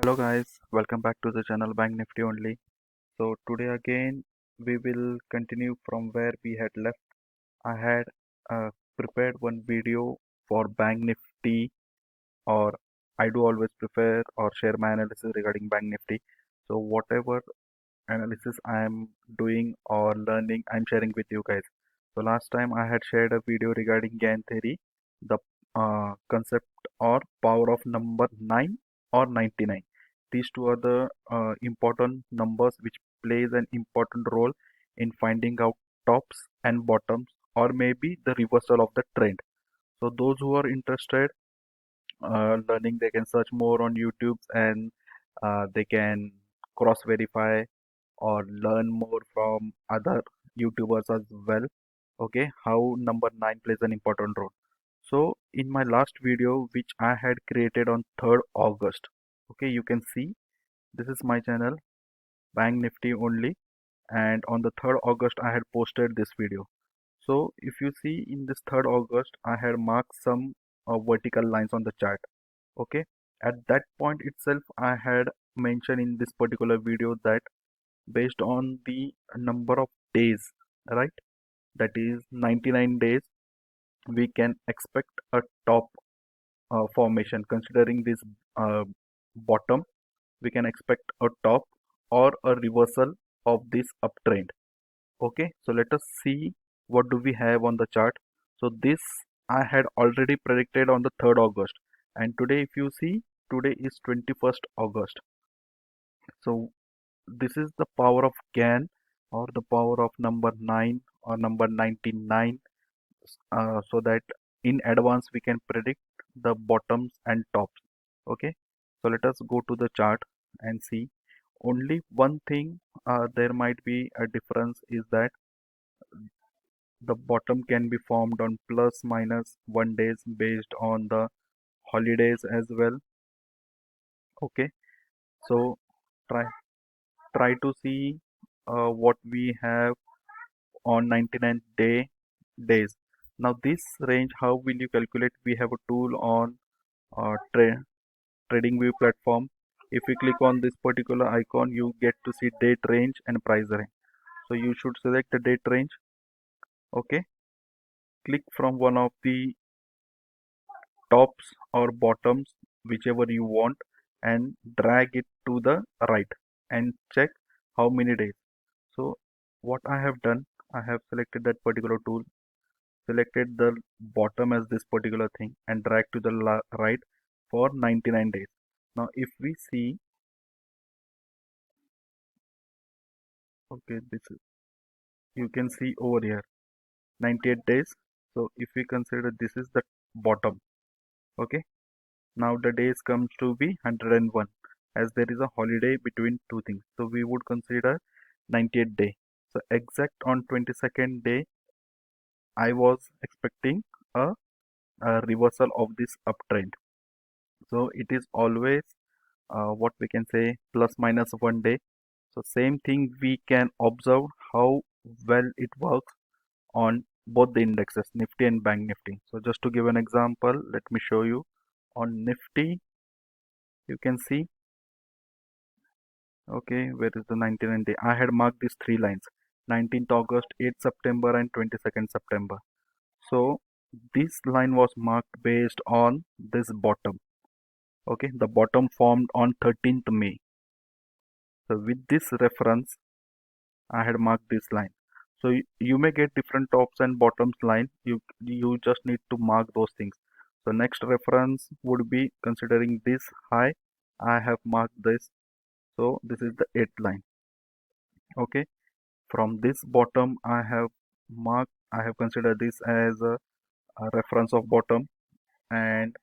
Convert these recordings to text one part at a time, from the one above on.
Hello guys, welcome back to the channel Bank Nifty only. So today again we will continue from where we had left. I had prepared one video for Bank Nifty, or I do always prefer or share my analysis regarding Bank Nifty. So whatever analysis I am doing or learning, I'm sharing with you guys. So last time I had shared a video regarding Gann theory, the concept or power of number 9 or 99. These two are the important numbers which plays an important role in finding out tops and bottoms or maybe the reversal of the trend. So those who are interested learning, they can search more on YouTube and they can cross verify or learn more from other YouTubers as well. Okay, how number 9 plays an important role. So in my last video which I had created on 3rd August, okay, you can see this is my channel Bank Nifty only, and on the 3rd August I had posted this video. So if you see in this 3rd August I had marked some vertical lines on the chart. Okay, at that point itself I had mentioned in this particular video that based on the number of days, right, that is 99 days, we can expect a top formation. Considering this uh, bottom, we can expect a top or a reversal of this uptrend. Okay, so let us see what do we have on the chart. So this I had already predicted on the 3rd August, and today if you see, today is 21st August. So this is the power of Gann, or the power of number 9 or number 99, so that in advance we can predict the bottoms and tops. Okay, so let us go to the chart and see. Only one thing there might be a difference is that the bottom can be formed on plus minus 1 days based on the holidays as well. Okay, so try try to see what we have on 99th days. Now this range, how will you calculate? We have a tool on trading view platform. If you click on this particular icon, you get to see date range and price range. So you should select the date range. Okay, click from one of the tops or bottoms, whichever you want, and drag it to the right and check how many days. So what I have done, I have selected that particular tool, selected the bottom as this particular thing, and drag to the right for 99 days. Now if we see, okay, this is, you can see over here 98 days. So if we consider this is the bottom, okay, now the days comes to be 101, as there is a holiday between two things, so we would consider 98 day. So exact on 22nd day I was expecting a reversal of this uptrend. So it is always what we can say plus minus 1 day. So same thing we can observe how well it works on both the indexes Nifty and Bank Nifty. So just to give an example, let me show you. On Nifty you can see, okay, where is the 99 day? I had marked these three lines: 19th August, 8th September and 22nd September. So this line was marked based on this bottom. Okay, the bottom formed on 13th May. So with this reference I had marked this line. So you may get different tops and bottoms line. You just need to mark those things. So next reference would be considering this high. I have marked this. So this is the 8th line. Okay. From this bottom I have marked. I have considered this as a reference of bottom, and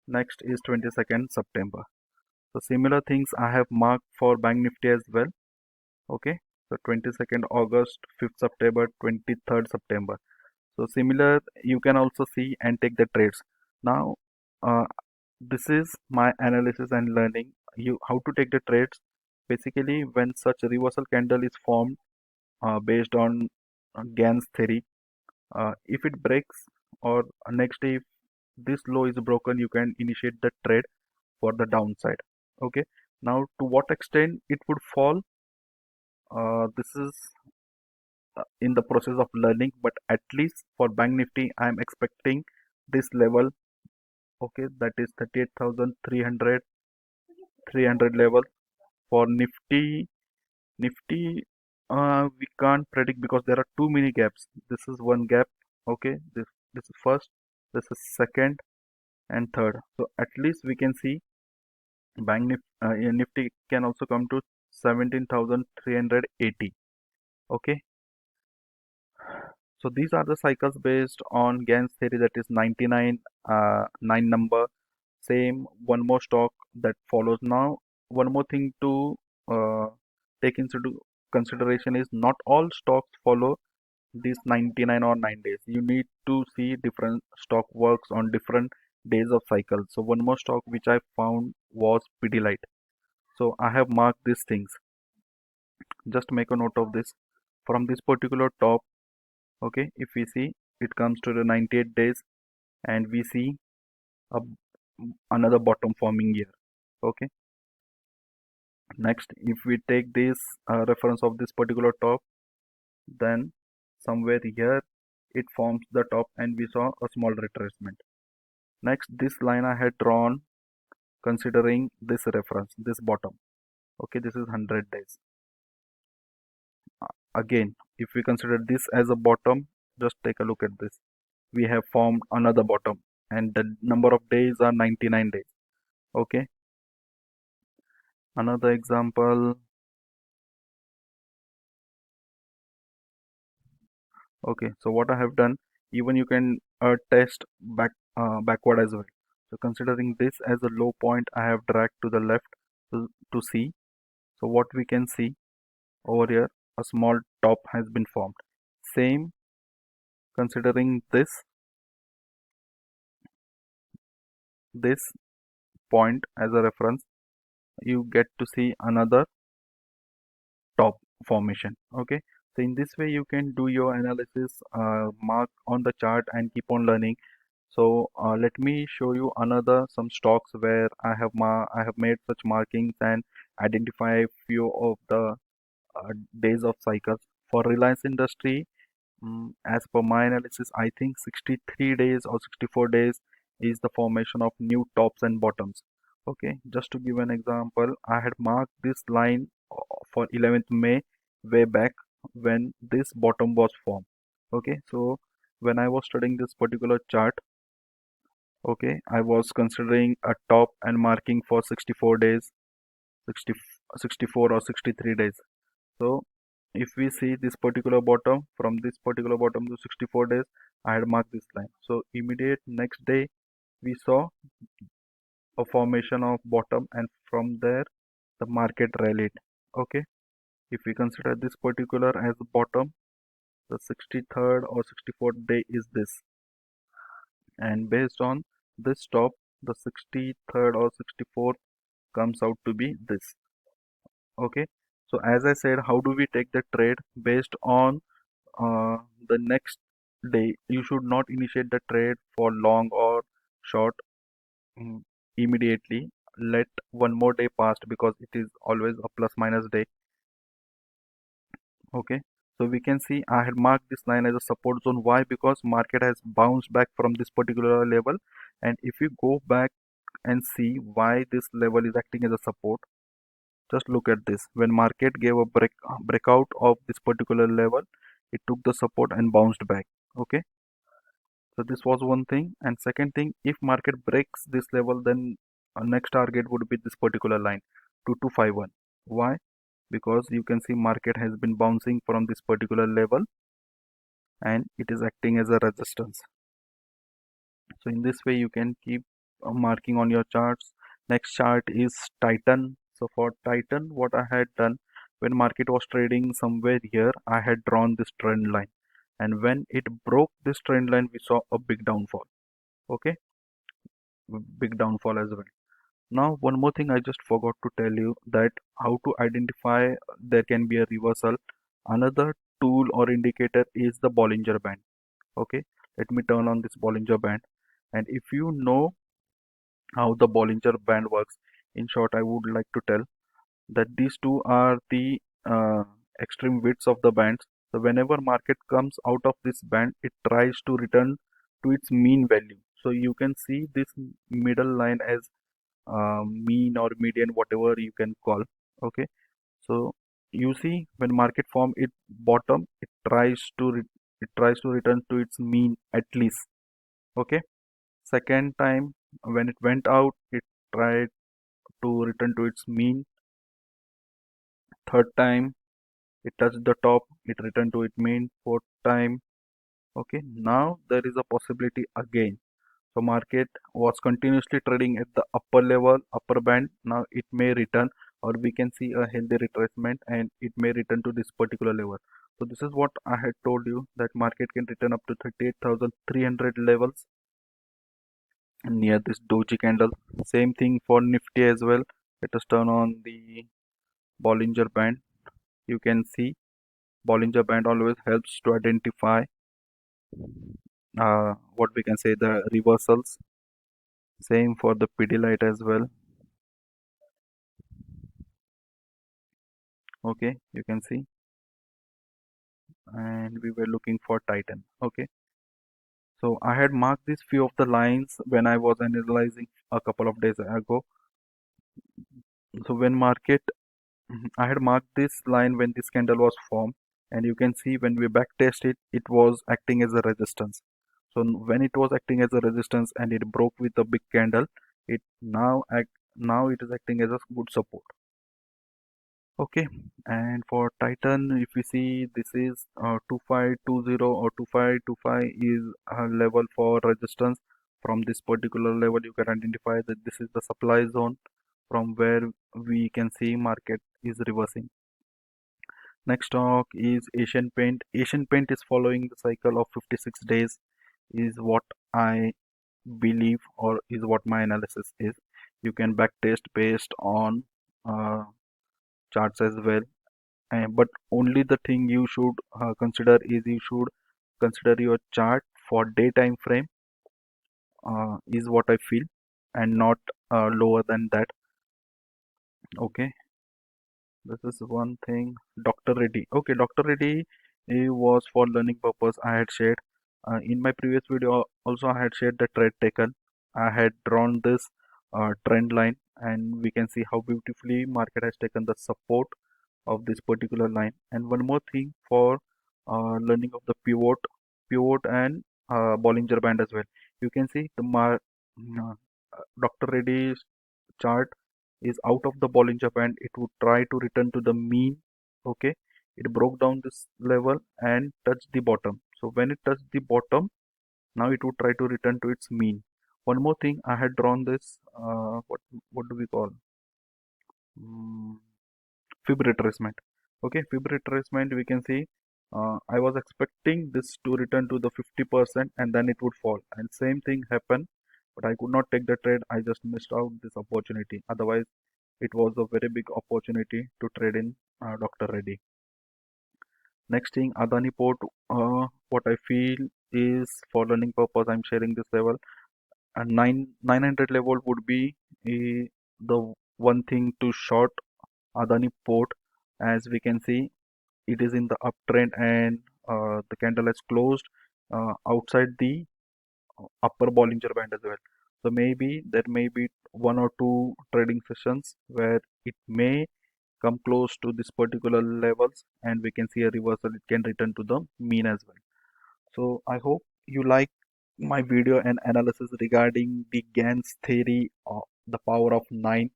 next is 22nd September. So similar things I have marked for Bank Nifty as well. Okay. So 22nd August, 5th September, 23rd September. So similar, you can also see and take the trades. Now, uh, this is my analysis and learning. You how to take the trades. Basically, when such reversal candle is formed based on Gann's theory, if it breaks or next day if this low is broken, you can initiate the trade for the downside. Okay. Now to what extent it would fall, this is in the process of learning, but at least for Bank Nifty I am expecting this level. Okay, that is 38,300 300 level. For Nifty, we can't predict because there are too many gaps. This is one gap. Okay, this is first, this is second, and third. So at least we can see Nifty can also come to 17,380. Okay, so these are the cycles based on Gann's theory, that is 99, 9 number. Same, one more stock that follows. Now, one more thing to uh, take into consideration is not all stocks follow these 99 or 9 days. You need to see different stock works on different days of cycle. So one more stock which I found was Pidilite. So I have marked these things. Just make a note of this. From this particular top, okay, if we see, it comes to the 98 days, and we see a, another bottom forming here. Okay, next, if we take this reference of this particular top, then somewhere here it forms the top and we saw a small retracement. Next, this line I had drawn considering this reference, this bottom. Okay, this is 100 days. Again, if we consider this as a bottom, just take a look at this. We have formed another bottom and the number of days are 99 days. Okay, another example. Okay, so what I have done, even you can test backward as well. So considering this as a low point, I have dragged to the left to see. So what we can see over here, a small top has been formed. Same, considering this point as a reference, you get to see another top formation. Okay, so in this way you can do your analysis, mark on the chart and keep on learning. So let me show you another some stocks where I have made such markings and identify few of the days of cycles. For Reliance Industry, as per my analysis, I think 63 days or 64 days is the formation of new tops and bottoms. Okay, just to give an example, I had marked this line for 11th May way back when this bottom was formed. Okay, so when I was studying this particular chart, okay, I was considering a top and marking for 64 days, 60, 64 or 63 days. So if we see this particular bottom, from this particular bottom to 64 days, I had marked this line. So immediate next day, we saw a formation of bottom, and from there, the market rallied. Okay. If we consider this particular as bottom, the 63rd or 64th day is this. And based on this top, the 63rd or 64th comes out to be this. Okay. So as I said, how do we take the trade based on uh, the next day? You should not initiate the trade for long or short mm, immediately. Let one more day pass because it is always a plus minus day. Okay, so we can see I had marked this line as a support zone. Why? Because market has bounced back from this particular level, and if you go back and see why this level is acting as a support, just look at this. When market gave a breakout of this particular level, it took the support and bounced back. Okay, so this was one thing. And second thing, if market breaks this level, then next target would be this particular line, 2251. Why? Because you can see market has been bouncing from this particular level and it is acting as a resistance. So in this way you can keep marking on your charts. Next chart is Titan. So for Titan, what I had done, when market was trading somewhere here, I had drawn this trend line, and when it broke this trend line, we saw a big downfall. Okay, big downfall as well. Now one more thing I just forgot to tell you, that how to identify there can be a reversal. Another tool or indicator is the Bollinger Band. Okay, let me turn on this Bollinger Band, and if you know how the Bollinger Band works, in short I would like to tell. that these two are the extreme widths of the bands. So whenever market comes out of this band, it tries to return to its mean value. So you can see this middle line as mean or median, whatever you can call. Okay, so you see when market form its bottom, it tries to return to its mean at least. Okay, second time when it went out, it tried to return to its mean. Third time it touched the top, it returned to its mean. Fourth time, okay, now there is a possibility again. So market was continuously trading at the upper level, upper band. Now it may return, or we can see a healthy retracement, and it may return to this particular level. So this is what I had told you, that market can return up to 38,300 levels near this doji candle. Same thing for Nifty as well. Let us turn on the Bollinger Band. You can see Bollinger Band always helps to identify what we can say, the reversals. Same for the PD light as well. Okay, you can see, and we were looking for Titan. Okay, so I had marked these few of the lines when I was analyzing a couple of days ago. So when market, I had marked this line when this candle was formed, and you can see when we back test it, it was acting as a resistance. So when it was acting as a resistance and it broke with a big candle, it now it is acting as a good support. Okay, and for Titan, if we see, this is 2520 or 2525 is a level for resistance. From this particular level, you can identify that this is the supply zone from where we can see market is reversing. Next stock is Asian Paint. Asian Paint is following the cycle of 56 days, is what I believe, or is what my analysis is. You can backtest based on charts as well. But only the thing you should consider is you should consider your chart for day time frame, is what I feel, and not lower than that. Okay, this is one thing. Dr. Reddy. Okay, Dr. Reddy was for learning purpose. I had shared in my previous video. Also, I had shared the trade taken. I had drawn this trend line, and we can see how beautifully market has taken the support of this particular line. And one more thing for learning of the pivot and Bollinger Band as well. You can see the Dr. Reddy's chart is out of the Bollinger Band. It would try to return to the mean. Okay, it broke down this level and touched the bottom. So when it touched the bottom, now it would try to return to its mean. One more thing, I had drawn this. What do we call? Mm, Fib retracement. Okay, fib retracement, we can see I was expecting this to return to the 50% and then it would fall, and same thing happened, but I could not take the trade. I just missed out this opportunity. Otherwise it was a very big opportunity to trade in Dr. Reddy. Next thing, Adani port. What I feel is, for learning purpose, I'm sharing this level, and 900 level would be the one thing to short Adani port. As we can see, it is in the uptrend, and the candle has closed outside the upper Bollinger Band as well. So maybe there may be one or two trading sessions where it may come close to this particular levels, and we can see a reversal. It can return to the mean as well. So I hope you like my video and analysis regarding the Gann's theory of the power of 9.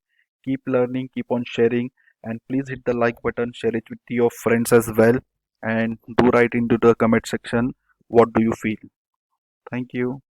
Keep learning, keep on sharing, and please hit the like button, share it with your friends as well, and do write into the comment section what do you feel. Thank you.